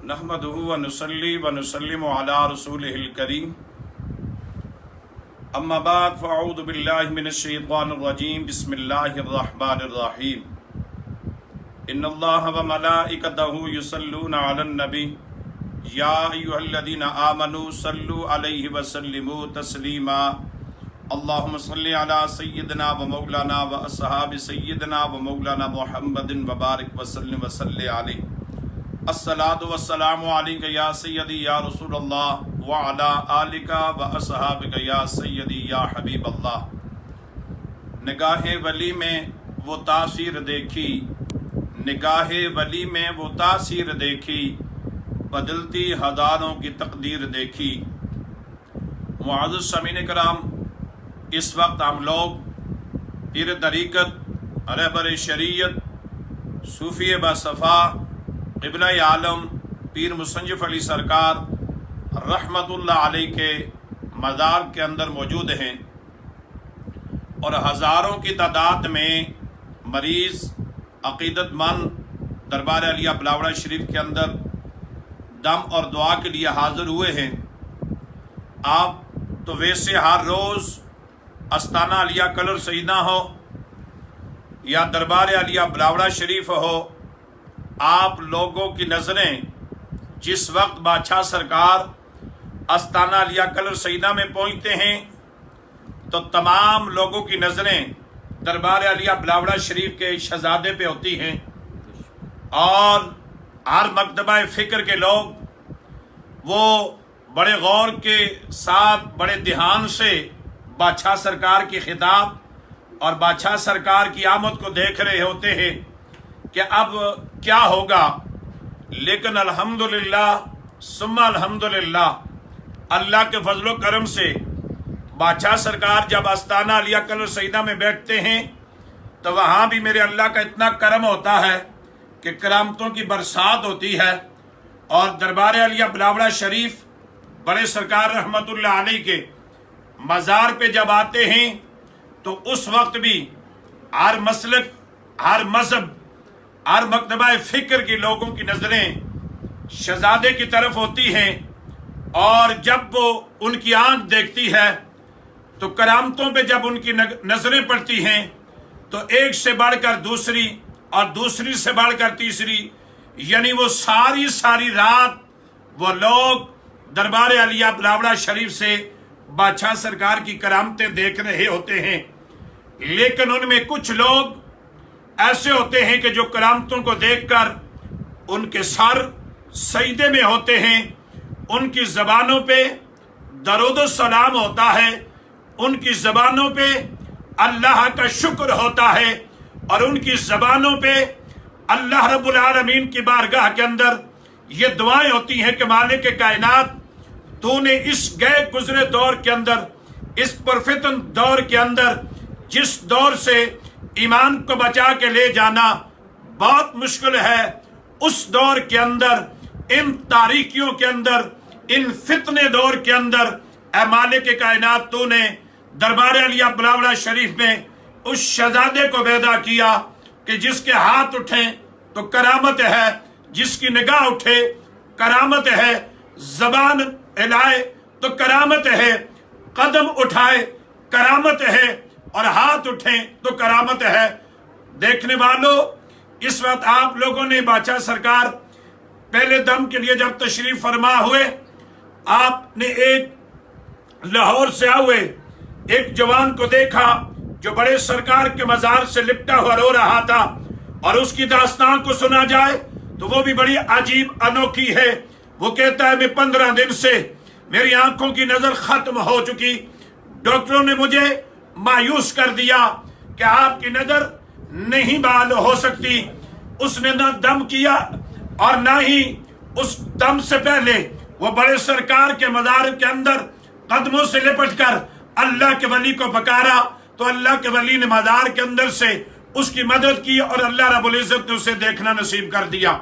نحمدہ و نصلی و نسلم علی رسولہ الکریم اما بعد فاعوذ باللہ من الشیطان الرجیم بسم اللہ الرحمن الرحیم ان اللہ و ملائکتہ یصلون علی النبی یا ایھا الذین آمنوا صلوا علیہ وسلموا تسلیما اللہم صلی علی سیدنا و مولانا و اصحاب سیدنا و مولانا محمد وبارک وسلم وصلی علیہ الصلاۃ والسلام علیک یا سیدی یا رسول اللہ وعلی آلک و اصحابک یا سیدی یا حبیب اللہ۔ نگاہ ولی میں وہ تاثیر دیکھی، نگاہ ولی میں وہ تاثیر دیکھی، بدلتی ہزاروں کی تقدیر دیکھی۔ معزز سامعین کرام، اس وقت ہم لوگ پیر طریقت رہبر شریعت صوفی باصفا قبلہ عالم پیر مصنف علی سرکار رحمت اللہ علیہ کے مزار کے اندر موجود ہیں، اور ہزاروں کی تعداد میں مریض عقیدت مند دربار علیہ بلاوڑہ شریف کے اندر دم اور دعا کے لیے حاضر ہوئے ہیں۔ آپ تو ویسے ہر روز استانہ علیہ کلر سیدہ ہو یا دربار علیہ بلاوڑہ شریف ہو، آپ لوگوں کی نظریں جس وقت بادشاہ سرکار استانہ علیہ کلر سیدہ میں پہنچتے ہیں تو تمام لوگوں کی نظریں دربار علیہ بلاوڑہ شریف کے شہزادے پہ ہوتی ہیں، اور ہر مکتبہ فکر کے لوگ وہ بڑے غور کے ساتھ بڑے دھیان سے بادشاہ سرکار کی خطاب اور بادشاہ سرکار کی آمد کو دیکھ رہے ہوتے ہیں کہ اب کیا ہوگا۔ لیکن الحمدللہ ثم الحمدللہ، اللہ کے فضل و کرم سے بادشاہ سرکار جب استانہ علیہ کلر سیدہ میں بیٹھتے ہیں تو وہاں بھی میرے اللہ کا اتنا کرم ہوتا ہے کہ کرامتوں کی برسات ہوتی ہے، اور دربار علیہ بلاوڑہ شریف بڑے سرکار رحمت اللہ علیہ کے مزار پہ جب آتے ہیں تو اس وقت بھی ہر مسلک، ہر مذہب، ہر مکتبہ فکر کے لوگوں کی نظریں شہزادے کی طرف ہوتی ہیں، اور جب وہ ان کی آنکھ دیکھتی ہے تو کرامتوں پہ جب ان کی نظریں پڑتی ہیں تو ایک سے بڑھ کر دوسری اور دوسری سے بڑھ کر تیسری، یعنی وہ ساری رات وہ لوگ دربار علیہ بلاوڑہ شریف سے بادشاہ سرکار کی کرامتیں دیکھ رہے ہوتے ہیں۔ لیکن ان میں کچھ لوگ ایسے ہوتے ہیں کہ جو کرامتوں کو دیکھ کر ان کے سر سجدے میں ہوتے ہیں، ان کی زبانوں پہ درود و سلام ہوتا ہے، ان کی زبانوں پہ اللہ کا شکر ہوتا ہے، اور ان کی زبانوں پہ اللہ رب العالمین کی بارگاہ کے اندر یہ دعائیں ہوتی ہیں کہ مالک کائنات، تو نے اس گئے گزرے دور کے اندر، اس پرفتن دور کے اندر جس دور سے ایمان کو بچا کے لے جانا بہت مشکل ہے، اس دور کے اندر، ان تاریکیوں کے اندر، ان فتنے دور کے اندر، اے مالک کائنات، تو نے دربار علیہ بلاوڑہ شریف میں اس شہزادے کو پیدا کیا کہ جس کے ہاتھ اٹھیں تو کرامت ہے، جس کی نگاہ اٹھے کرامت ہے، زبان ہلائے تو کرامت ہے، قدم اٹھائے کرامت ہے، اور ہاتھ اٹھیں تو کرامت ہے۔ دیکھنے والوں، اس وقت آپ لوگوں نے بادشاہ سرکار پہلے دم کے لیے جب تشریف فرما ہوئے، آپ نے ایک لاہور سے آئے ہوئے ایک جوان کو دیکھا جو بڑے سرکار کے مزار سے لپٹا ہوا رو رہا تھا، اور اس کی داستان کو سنا جائے تو وہ بھی بڑی عجیب انوکھی ہے۔ وہ کہتا ہے میں 15 دن سے میری آنکھوں کی نظر ختم ہو چکی، ڈاکٹروں نے مجھے مایوس کر دیا کہ آپ کی نظر نہیں بحال ہو سکتی۔ اس نے نہ دم کیا اور نہ ہی اس دم سے پہلے وہ بڑے سرکار کے مزار کے اندر قدموں سے لپٹ کر اللہ کے ولی کو پکارا، تو اللہ کے ولی نے مزار کے اندر سے اس کی مدد کی، اور اللہ رب العزت نے اسے دیکھنا نصیب کر دیا۔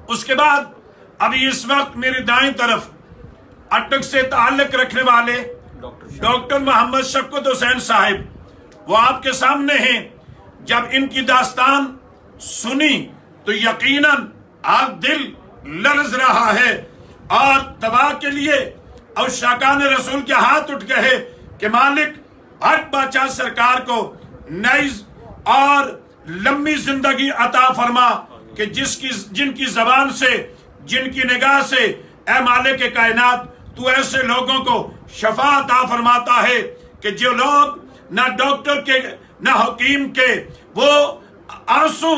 اس کے بعد ابھی اس وقت میری دائیں طرف اٹک سے تعلق رکھنے والے ڈاکٹر محمد شفقت حسین صاحب وہ آپ کے سامنے ہیں۔ جب ان کی داستان سنی تو یقیناً آپ دل لرز رہا ہے اور دعا کے لیے اور شاکان رسول کے ہاتھ اٹھ گئے کہ مالک حق بادشاہ سرکار کو نئی اور لمبی زندگی عطا فرما کہ جن کی زبان سے جن کی نگاہ سے اے مالک کائنات تو ایسے لوگوں کو شفا عطا فرماتا ہے کہ جو لوگ نہ ڈاکٹر کے نہ حکیم کے وہ آنسو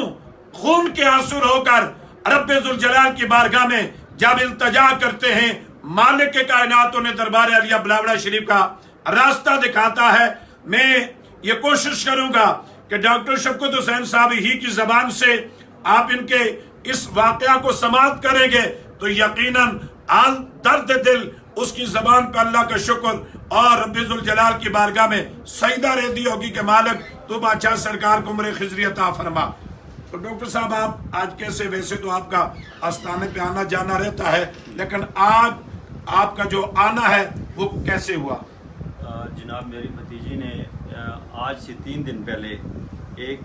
خون کے آنسو رو کر رب ذوالجلال کی بارگاہ میں جب التجا کرتے ہیں مالک کے کائنات انہیں دربار عالیہ بلاوڑہ شریف کا راستہ دکھاتا ہے۔ میں یہ کوشش کروں گا کہ ڈاکٹر شفقت حسین صاحب ہی کی زبان سے آپ ان کے اس واقعہ کو سماعت کریں گے تو یقیناً درد دل اس کی زبان پر اللہ کا شکر اور رب ذوالجلال کی بارگاہ میں سجدہ ریزی ہوگی کہ مالک تو بادشاہ سرکار کو عمر خضری عطا فرما۔ تو ڈاکٹر صاحب آپ آج کیسے، ویسے تو آپ کا آستانے پہ آنا جانا رہتا ہے لیکن آج آپ کا جو آنا ہے وہ کیسے ہوا؟ جناب میری بھتیجی نے آج سے 3 دن پہلے ایک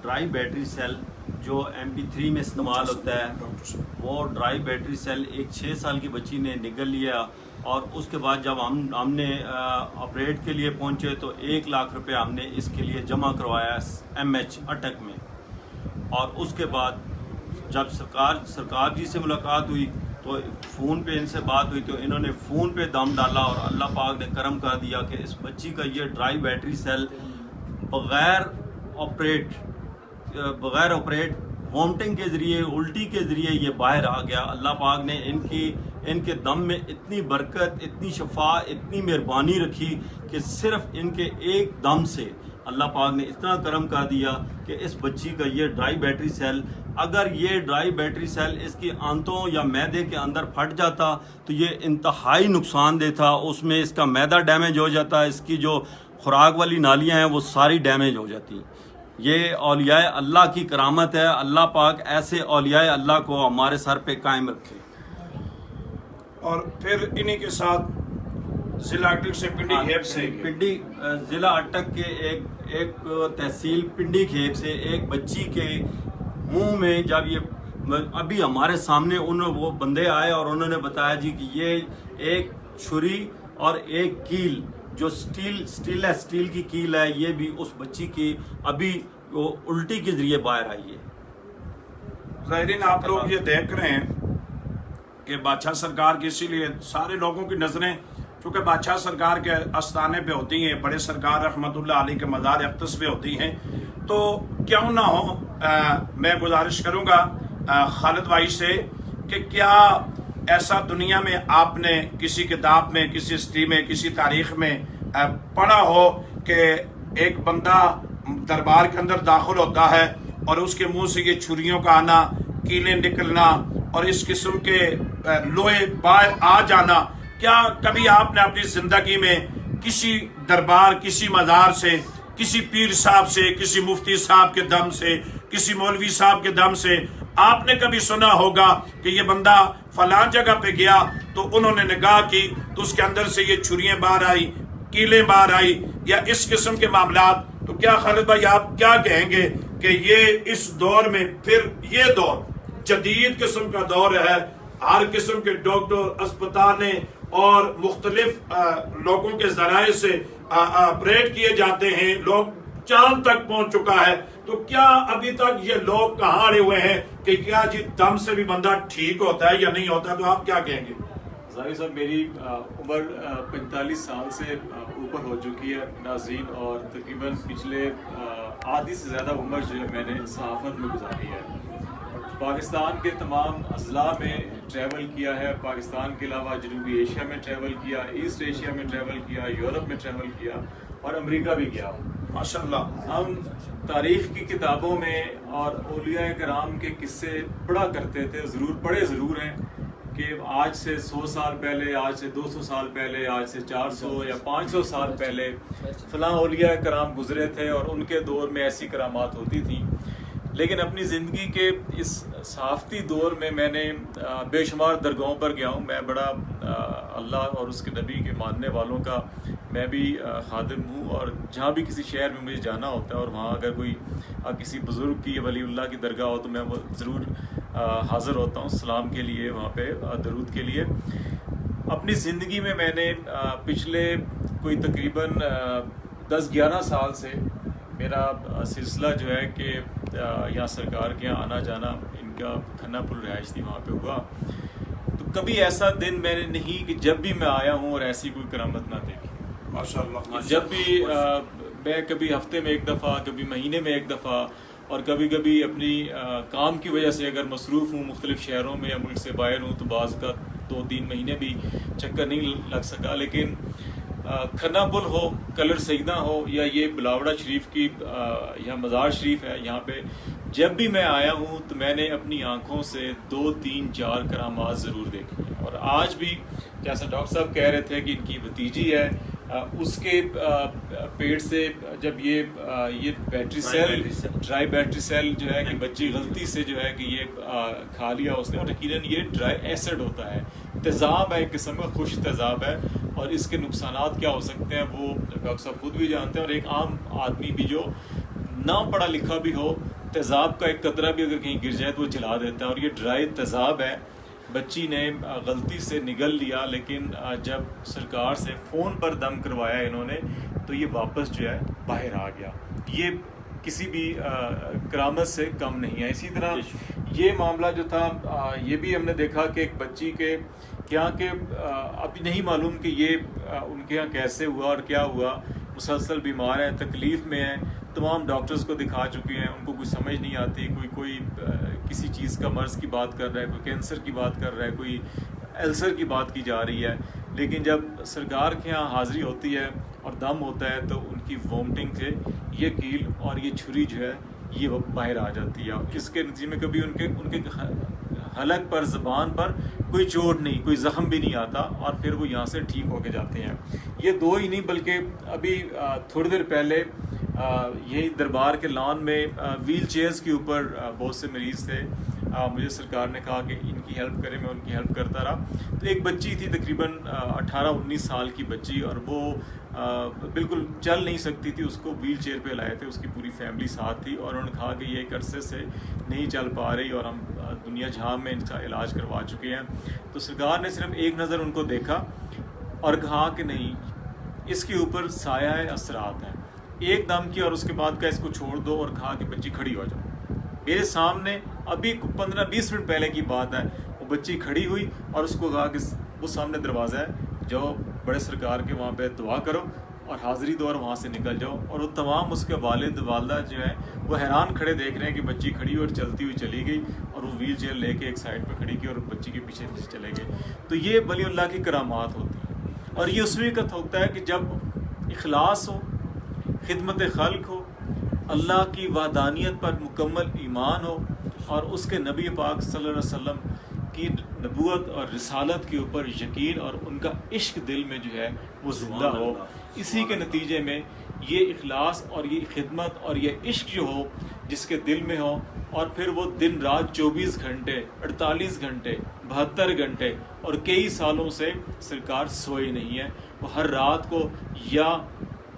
ڈرائی بیٹری سیل جو MP3 میں استعمال ہوتا ہے وہ ڈرائی بیٹری سیل ایک 6 سال کی بچی نے نگل لیا اور اس کے بعد جب ہم نے آپریٹ کے لیے پہنچے تو 1 لاکھ روپے ہم نے اس کے لیے جمع کروایا MH اٹک میں۔ اور اس کے بعد جب سرکار جی سے ملاقات ہوئی تو فون پہ ان سے بات ہوئی تو انہوں نے فون پہ دم ڈالا اور اللہ پاک نے کرم کر دیا کہ اس بچی کا یہ ڈرائی بیٹری سیل بغیر آپریٹ وامٹنگ کے ذریعے الٹی کے ذریعے یہ باہر آ گیا۔ اللہ پاک نے ان کے دم میں اتنی برکت، اتنی شفا، اتنی مہربانی رکھی کہ صرف ان کے ایک دم سے اللہ پاک نے اتنا کرم کر دیا کہ اس بچی کا یہ ڈرائی بیٹری سیل، اگر یہ ڈرائی بیٹری سیل اس کی آنتوں یا معدے کے اندر پھٹ جاتا تو یہ انتہائی نقصان دہ تھا، اس میں اس کا معدہ ڈیمیج ہو جاتا، اس کی جو خوراک والی نالیاں ہیں وہ ساری ڈیمیج ہو جاتی۔ یہ اولیاء اللہ کی کرامت ہے، اللہ پاک ایسے اولیاء اللہ کو ہمارے سر پہ قائم رکھے۔ اور پھر انہی کے ساتھ ضلع اٹک سے پنڈی کھیپ سے ضلع اٹک کے ایک تحصیل پنڈی کھیپ سے ایک بچی کے منہ میں جب یہ ابھی ہمارے سامنے وہ بندے آئے اور انہوں نے بتایا جی کہ یہ ایک چھری اور ایک کیل جو سٹیل کی کیل ہے یہ بھی اس بچی کی ابھی وہ الٹی کے ذریعے باہر آئی ہے۔ ظاہرین آپ لوگ یہ دیکھ رہے ہیں کہ بادشاہ سرکار کی، اسی لیے سارے لوگوں کی نظریں چونکہ بادشاہ سرکار کے آستانے پہ ہوتی ہیں، بڑے سرکار رحمت اللہ علیہ کے مزار اقدس پہ ہوتی ہیں، تو کیوں نہ ہو میں گزارش کروں گا خالد بھائی سے کہ کیا ایسا دنیا میں آپ نے کسی کتاب میں، کسی ہسٹری میں، کسی تاریخ میں پڑھا ہو کہ ایک بندہ دربار کے اندر داخل ہوتا ہے اور اس کے منہ سے یہ چھریوں کا آنا، کیلیں نکلنا اور اس قسم کے لوہے باہر آ جانا، کیا کبھی آپ نے اپنی زندگی میں کسی دربار، کسی مزار سے، کسی پیر صاحب سے، کسی مفتی صاحب کے دم سے، کسی مولوی صاحب کے دم سے آپ نے کبھی سنا ہوگا کہ یہ بندہ فلاں جگہ پہ گیا تو انہوں نے نگاہ کی تو اس کے اندر سے یہ چھریاں باہر آئی، کیلیں باہر آئی یا اس قسم کے معاملات؟ تو کیا خالد بھائی آپ کیا کہیں گے کہ یہ اس دور میں پھر یہ دور جدید قسم کا دور ہے، ہر قسم کے ڈاکٹر، اسپتالیں اور مختلف لوگوں کے ذرائع سے آپریٹ کیے جاتے ہیں، لوگ چاند تک پہنچ چکا ہے، تو کیا ابھی تک یہ لوگ کہاں اڑے ہوئے ہیں کہ کیا جی دم سے بھی بندہ ٹھیک ہوتا ہے یا نہیں ہوتا؟ تو آپ کیا کہیں گے؟ ظاہر صاحب میری عمر 45 سال سے اوپر ہو چکی ہے ناظرین، اور تقریباً پچھلے آدھی سے زیادہ عمر جو ہے میں نے صحافت میں گزاری ہے۔ پاکستان کے تمام اضلاع میں ٹریول کیا ہے، پاکستان کے علاوہ جنوبی ایشیا میں ٹریول کیا، ایسٹ ایشیا میں ٹریول کیا، یورپ میں ٹریول کیا اور امریکہ بھی گیا۔ ماشاءاللہ ہم تاریخ کی کتابوں میں اور اولیاء کرام کے قصے پڑھا کرتے تھے، پڑھے ضرور ہیں کہ آج سے 100 سال پہلے، آج سے 200 سال پہلے، آج سے 400 یا 500 سال پہلے فلاں اولیاء کرام گزرے تھے اور ان کے دور میں ایسی کرامات ہوتی تھیں۔ لیکن اپنی زندگی کے اس صحافتی دور میں میں نے بے شمار درگاہوں پر گیا ہوں، میں بڑا اللہ اور اس کے نبی کے ماننے والوں کا میں بھی خادم ہوں، اور جہاں بھی کسی شہر میں مجھے جانا ہوتا ہے اور وہاں اگر کوئی کسی بزرگ کی یا ولی اللہ کی درگاہ ہو تو میں وہ ضرور حاضر ہوتا ہوں سلام کے لیے، وہاں پہ درود کے لیے۔ اپنی زندگی میں میں نے پچھلے کوئی تقریباً 10-11 سال سے میرا سلسلہ جو ہے کہ یہاں سرکار کے یہاں آنا جانا، ان کا کھنا پل رہائش تھی وہاں پہ ہوا، تو کبھی ایسا دن میں نے نہیں کہ جب بھی میں آیا ہوں اور ایسی کوئی کرامت نہ دیکھی۔ ماشاءاللہ، جب بھی میں کبھی ہفتے میں ایک دفعہ، کبھی مہینے میں ایک دفعہ، اور کبھی کبھی اپنی کام کی وجہ سے اگر مصروف ہوں مختلف شہروں میں یا ملک سے باہر ہوں تو بعض کا 2-3 مہینے بھی چکر نہیں لگ سکا، لیکن کھنا پل ہو، کلر سیدہ ہو، یا یہ بلاوڑا شریف کی یہاں مزار شریف ہے، یہاں پہ جب بھی میں آیا ہوں تو میں نے اپنی آنکھوں سے 2-3-4 کرامات ضرور دیکھی ہیں۔ اور آج بھی جیسا ڈاکٹر صاحب کہہ رہے تھے کہ ان کی بھتیجی ہے، اس کے پیٹ سے جب یہ battery cell, dry battery cell جو ہے کہ بچی غلطی سے جو ہے کہ یہ کھا لیا اس نے، اور یقیناً یہ ڈرائی ایسڈ ہوتا ہے، تیزاب ہے، ایک قسم کا خوش تیزاب ہے، اور اس کے نقصانات کیا ہو سکتے ہیں وہ ڈاکٹر صاحب خود بھی جانتے ہیں، اور ایک عام آدمی بھی جو نہ پڑھا لکھا بھی ہو، تیزاب کا ایک قطرہ بھی اگر کہیں گر جائے تو وہ جلا دیتا ہے، اور یہ ڈرائی تیزاب ہے۔ بچی نے غلطی سے نگل لیا، لیکن جب سرکار سے فون پر دم کروایا انہوں نے تو یہ واپس جو ہے باہر آ گیا۔ یہ کسی بھی کرامت سے کم نہیں ہے۔ اسی طرح یہ معاملہ جو تھا یہ بھی ہم نے دیکھا کہ ایک بچی کے کیا کہ ابھی نہیں معلوم کہ یہ ان کے یہاں کیسے ہوا اور کیا ہوا، مسلسل بیمار ہیں، تکلیف میں ہیں، تمام ڈاکٹرز کو دکھا چکے ہیں، ان کو کچھ سمجھ نہیں آتی، کوئی کسی چیز کا مرض کی بات کر رہا ہے، کوئی کینسر کی بات کر رہا ہے، کوئی السر کی بات کی جا رہی ہے، لیکن جب سرکار کے ہاں حاضری ہوتی ہے اور دم ہوتا ہے تو ان کی وومٹنگ سے یہ کیل اور یہ چھری جو ہے یہ باہر آ جاتی ہے، اور اس کے نتیجے میں کبھی ان کے حلق پر، زبان پر کوئی چوٹ نہیں، کوئی زخم بھی نہیں آتا، اور پھر وہ یہاں سے ٹھیک ہو کے جاتے ہیں۔ یہ 2 ہی نہیں بلکہ ابھی تھوڑی دیر پہلے یہی دربار کے لان میں ویل چیئرز کے اوپر بہت سے مریض تھے، مجھے سرکار نے کہا کہ ان کی ہیلپ کریں، میں ان کی ہیلپ کرتا رہا۔ تو ایک بچی تھی تقریباً 18-19 سال کی بچی، اور وہ بالکل چل نہیں سکتی تھی، اس کو ویل چیئر پہ لائے تھے، اس کی پوری فیملی ساتھ تھی، اور انہوں نے کہا کہ یہ ایک عرصے سے نہیں چل پا رہی اور ہم دنیا جہاں میں ان کا علاج کروا چکے ہیں۔ تو سرکار نے صرف ایک نظر ان کو دیکھا اور کہا کہ نہیں، اس کے اوپر سایہ اثرات ہیں، ایک دم کیا اور اس کے بعد کہا اس کو چھوڑ دو، اور کہا کہ بچی کھڑی ہو جاؤ۔ میرے سامنے ابھی 15-20 منٹ پہلے کی بات ہے، وہ بچی کھڑی ہوئی اور اس کو کہا کہ وہ سامنے دروازہ ہے، جاؤ بڑے سرکار کے وہاں پہ دعا کرو اور حاضری دو اور وہاں سے نکل جاؤ۔ اور وہ تمام اس کے والد والدہ جو ہیں وہ حیران کھڑے دیکھ رہے ہیں کہ بچی کھڑی ہوئی اور چلتی ہوئی چلی گئی، اور وہ ویل چیئر لے کے ایک سائڈ پہ کھڑی کی اور بچی کے پیچھے چلے گئے۔ تو یہ ولی اللہ کی کرامات ہوتی ہیں، اور یہ اس وقت ہوتا ہے کہ جب اخلاص ہو، خدمت خلق ہو، اللہ کی وحدانیت پر مکمل ایمان ہو، اور اس کے نبی پاک صلی اللہ علیہ وسلم کی نبوت اور رسالت کے اوپر یقین اور ان کا عشق دل میں جو ہے وہ زندہ ہو۔ اسی کے نتیجے میں یہ اخلاص اور یہ خدمت اور یہ عشق جو ہو جس کے دل میں ہو، اور پھر وہ دن رات 24 گھنٹے 48 گھنٹے 72 گھنٹے اور کئی سالوں سے سرکار سوئے نہیں ہے، وہ ہر رات کو یا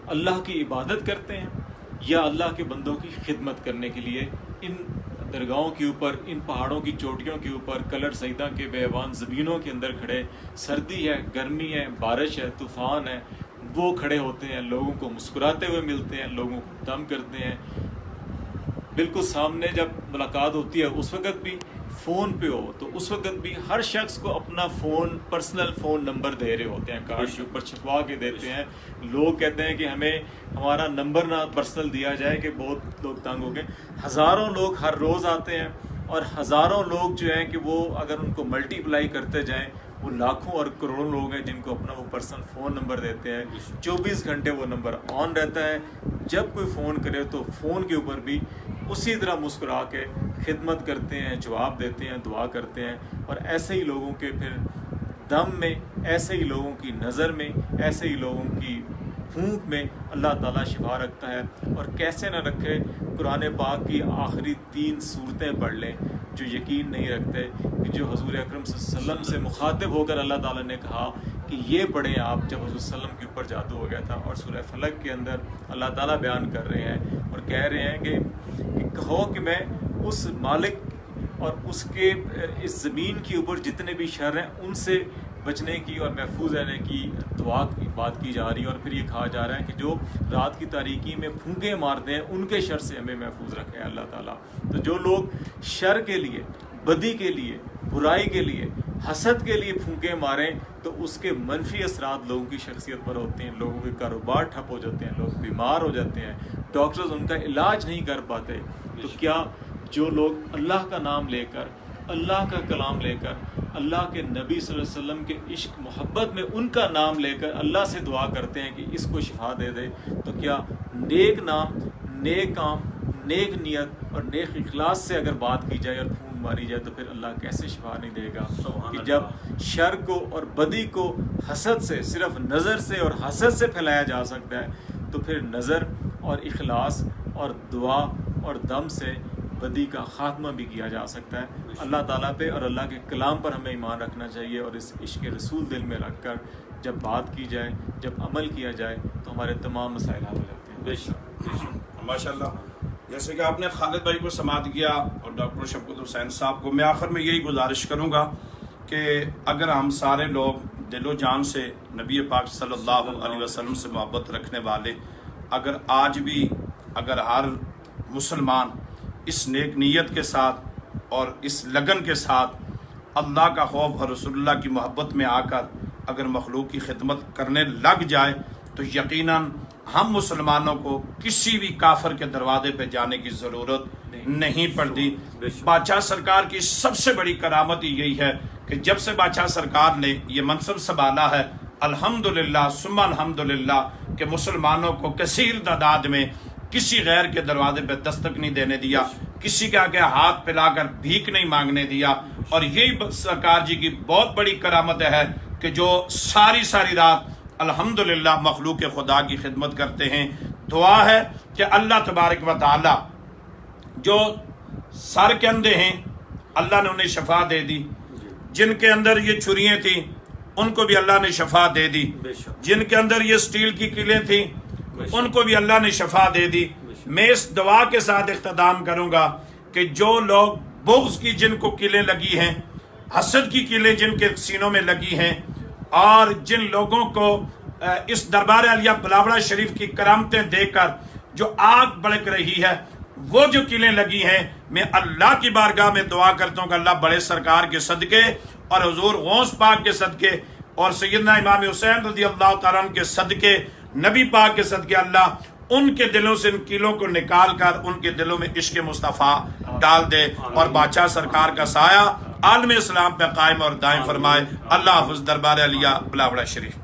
اللہ کی عبادت کرتے ہیں یا اللہ کے بندوں کی خدمت کرنے کے لیے ان درگاہوں کے اوپر، ان پہاڑوں کی چوٹیوں کے اوپر، کلر سیدہ کے بیابان زمینوں کے اندر کھڑے، سردی ہے، گرمی ہے، بارش ہے، طوفان ہے، وہ کھڑے ہوتے ہیں، لوگوں کو مسکراتے ہوئے ملتے ہیں، لوگوں کو دم کرتے ہیں۔ بالکل سامنے جب ملاقات ہوتی ہے اس وقت بھی فون پہ ہو تو اس وقت بھی ہر شخص کو اپنا فون، پرسنل فون نمبر دے رہے ہوتے ہیں، کارڈ کے اوپر چھپوا کے دیتے ہیں۔ لوگ کہتے ہیں کہ ہمیں ہمارا نمبر نہ پرسنل دیا جائے کہ بہت لوگ تنگ ہو گئے۔ ہزاروں لوگ ہر روز آتے ہیں، اور ہزاروں لوگ جو ہیں کہ وہ اگر ان کو ملٹی پلائی کرتے جائیں وہ لاکھوں اور کروڑوں لوگ ہیں جن کو اپنا وہ پرسنل فون نمبر دیتے ہیں۔ 24 گھنٹے وہ نمبر آن رہتا ہے، جب کوئی فون کرے تو فون کے اوپر بھی اسی طرح مسکرا کے خدمت کرتے ہیں، جواب دیتے ہیں، دعا کرتے ہیں۔ اور ایسے ہی لوگوں کے پھر دم میں، ایسے ہی لوگوں کی نظر میں، ایسے ہی لوگوں کی پھونک میں اللہ تعالیٰ شفا رکھتا ہے۔ اور کیسے نہ رکھے، قرآن پاک کی آخری 3 سورتیں پڑھ لیں۔ جو یقین نہیں رکھتے کہ جو حضور اکرم صلی اللہ علیہ وسلم سے مخاطب ہو کر اللہ تعالیٰ نے کہا کہ یہ پڑھیں آپ جب حضور صلی اللہ علیہ وسلم کے اوپر جادو ہو گیا تھا، اور سورہ فلق کے اندر اللہ تعالیٰ بیان کر رہے ہیں اور کہہ رہے ہیں کہ کہو کہ میں اس مالک اور اس کے اس زمین کے اوپر جتنے بھی شر ہیں ان سے بچنے کی اور محفوظ رہنے کی دعا کی بات کی جا رہی ہے، اور پھر یہ کہا جا رہا ہے کہ جو رات کی تاریکی میں پھونکے مارتے ہیں ان کے شر سے ہمیں محفوظ رکھے اللہ تعالیٰ۔ تو جو لوگ شر کے لیے، بدی کے لیے، برائی کے لیے، حسد کے لیے پھونکے ماریں تو اس کے منفی اثرات لوگوں کی شخصیت پر ہوتے ہیں، لوگوں کے کاروبار ٹھپ ہو جاتے ہیں، لوگ بیمار ہو جاتے ہیں، ڈاکٹرز ان کا علاج نہیں کر پاتے۔ تو کیا جو لوگ اللہ کا نام لے کر، اللہ کا کلام لے کر، اللہ کے نبی صلی اللہ علیہ وسلم کے عشق محبت میں ان کا نام لے کر اللہ سے دعا کرتے ہیں کہ اس کو شفا دے دے، تو کیا نیک نام، نیک کام، نیک نیت اور نیک اخلاص سے اگر بات کی جائے اور پھونک ماری جائے تو پھر اللہ کیسے شفا نہیں دے گا؟ کہ جب شر کو اور بدی کو حسد سے، صرف نظر سے اور حسد سے پھیلایا جا سکتا ہے، تو پھر نظر اور اخلاص اور دعا اور دم سے بدی کا خاتمہ بھی کیا جا سکتا ہے۔ اللہ تعالیٰ پہ اور اللہ کے کلام پر ہمیں ایمان رکھنا چاہیے، اور اس عشق رسول دل میں رکھ کر جب بات کی جائے، جب عمل کیا جائے تو ہمارے تمام مسائل حل ہو جاتے ہیں۔ بے شک ماشاء اللہ، جیسے کہ آپ نے خالد بھائی کو سماعت کیا اور ڈاکٹر شفقت حسین صاحب کو، میں آخر میں یہی گزارش کروں گا کہ اگر ہم سارے لوگ دل و جان سے نبی پاک صلی اللہ علیہ وسلم سے محبت رکھنے والے، اگر آج بھی اگر ہر مسلمان اس نیک نیت کے ساتھ اور اس لگن کے ساتھ اللہ کا خوف اور رسول اللہ کی محبت میں آ کر اگر مخلوق کی خدمت کرنے لگ جائے تو یقیناً ہم مسلمانوں کو کسی بھی کافر کے دروازے پہ جانے کی ضرورت نہیں پڑتی۔ بادشاہ سرکار کی سب سے بڑی کرامت یہی ہے کہ جب سے بادشاہ سرکار نے یہ منصب سنبھالا ہے، الحمدللہ ثم الحمدللہ، کہ مسلمانوں کو کثیر تعداد میں کسی غیر کے دروازے پہ دستک نہیں دینے دیا، کسی کے آگے ہاتھ پھیلا کر بھیک نہیں مانگنے دیا، اور یہی سرکار جی کی بہت بڑی کرامت ہے کہ جو ساری رات الحمدللہ مخلوق خدا کی خدمت کرتے ہیں۔ دعا ہے کہ اللہ تبارک و تعالی جو سر کے اندھے ہیں اللہ نے انہیں شفا دے دی، جن کے اندر یہ چھریاں تھیں ان کو بھی اللہ نے شفا دے دی، جن کے اندر یہ سٹیل کی کیلیں تھیں ان کو بھی اللہ نے شفا دے دی۔ میں اس دعا کے ساتھ اختتام کروں گا کہ جو لوگ بغض کی جن کو کیلیں لگی ہیں، حسد کی کیلیں جن کے سینوں میں لگی ہیں، اور جن لوگوں کو اس دربار عالیہ بلاوڑہ شریف کی کرامتیں دیکھ کر جو آگ بھڑک رہی ہے، وہ جو کیلیں لگی ہیں، میں اللہ کی بارگاہ میں دعا کرتا ہوں کہ اللہ بڑے سرکار کے صدقے اور حضور غوث پاک کے صدقے اور سیدنا امام حسین رضی اللہ تعالیٰ عنہ کے صدقے، نبی پاک کے صدقے، اللہ ان کے دلوں سے ان کیلوں کو نکال کر ان کے دلوں میں عشق مصطفیٰ ڈال دے، اور بادشاہ سرکار کا سایہ عالم اسلام پہ قائم اور دائم فرمائے۔ اللہ حافظ۔ دربار عالیہ بلاوڑہ شریف۔